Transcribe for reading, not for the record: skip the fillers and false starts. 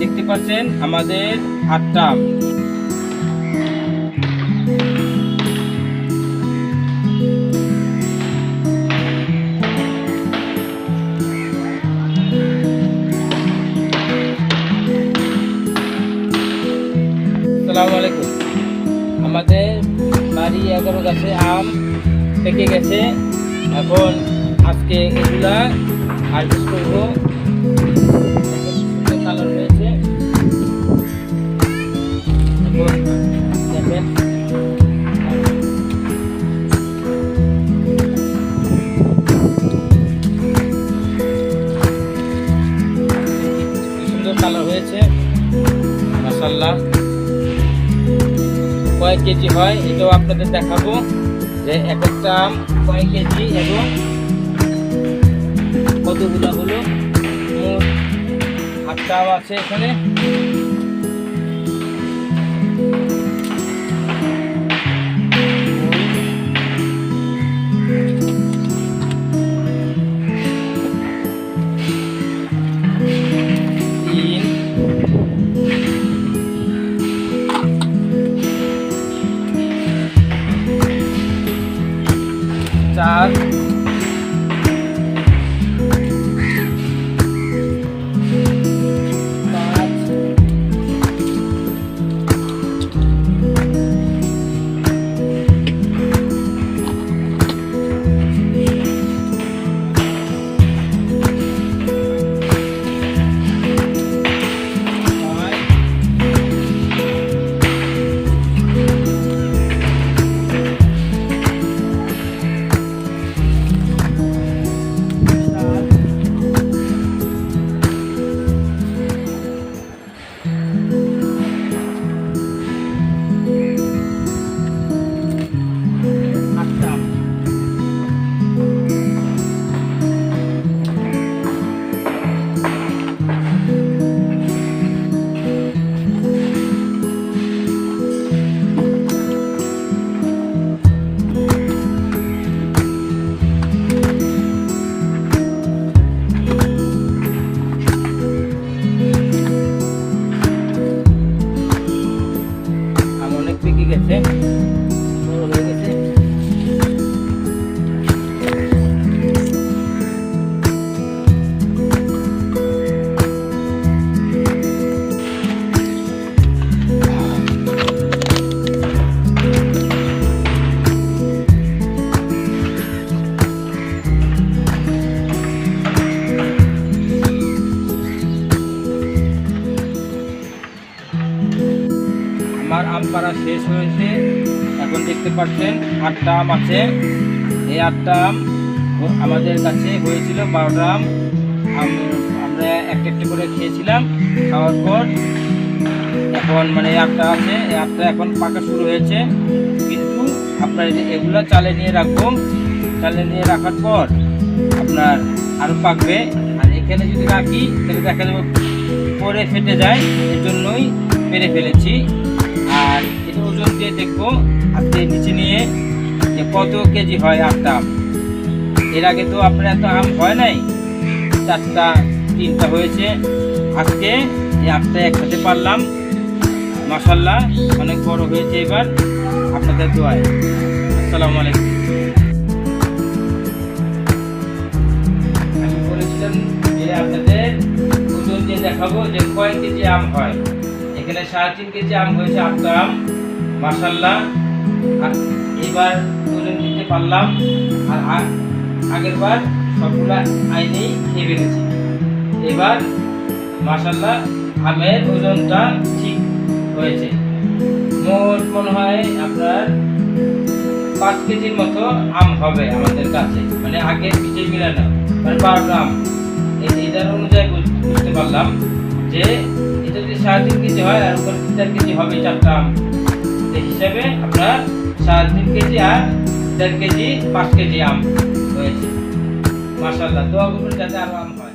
দেখতে পাচ্ছেন আমাদের 8টা আম। আসসালামু আলাইকুম। আমাদের বাড়ি 11 গাছে আম পেকে গেছে। এখন আজকে এগুলা হারভেস্ট করবো। কালার হয়েছে, দেখেন সুন্দর কালার হয়েছে, মাশাআল্লাহ। কয়েক কেজি হয় এটাও আপনাদের দেখাবো, যে এক একটা আম কয়েক কেজি এবং কতগুলো হলো। মোট 8টা আম আছে এখানে। চার, পাঁচ, গেছে, বড় হয়ে গেছে। আমার আম পাড়া শেষ হয়েছে। এখন দেখতে পাচ্ছেন 8টা আম আছে। এই 8টা আম আমাদের কাছে হয়েছিল 12টা আম। আমরা একটা একটা করে খেয়েছিলাম। খাওয়ার পর এখন মানে 8টা আছে, এই 8টা এখন পাকা শুরু হয়েছে। কিন্তু আপনার এগুলো চালে নিয়ে রাখবো। চালে নিয়ে রাখার পর আপনার আরও পাকবে। আর এখানে যদি রাখি তাহলে দেখা যাবে পরে ফেটে যায়, এর জন্যই পেরে ফেলেছি। আর এটা ওজন দিয়ে দেখবো আজকে নিচে নিয়ে যে কত কেজি হয় 8টা আম। এর আগে তো আপনার এত আম হয় নাই, 4টা 3টা হয়েছে। আজকে এই 8টা একসাথে পারলাম, মাশাআল্লাহ অনেক বড় হয়েছে। এবার আপনাদের দোয়ায়। আসসালামু আলাইকুম। আমি বলেছিলাম যে আপনাদের ওজন দিয়ে দেখাবো যে কয় কেজি আম হয়। এখানে 3.5 কেজি আম হয়েছে 8টা আম, মাশাআল্লাহ। এবার ওজন দিতে পারলাম। আর আগের বার সবগুলা আইনেই খেয়ে ফেলেছি। এবার মাশাআল্লাহ আমের ওজনটা ঠিক হয়েছে। মোট মনে হয় আপনার 5 কেজির মতো আম হবে আমাদের কাছে, মানে আগের পিছিয়ে মিলানো, মানে 12টা আম। এটার অনুযায়ী বুঝতে পারলাম যে এটা যদি 3.5 কেজি হয় আর উপরে 4 কেজি হবে 4টা আম। এই হিসাবে আপনার 3.5 কেজি আর 4 কেজি 5 কেজি আম হয়েছে, মাশাআল্লাহ। দোয়া করবেন যাতে আরো আম হয়।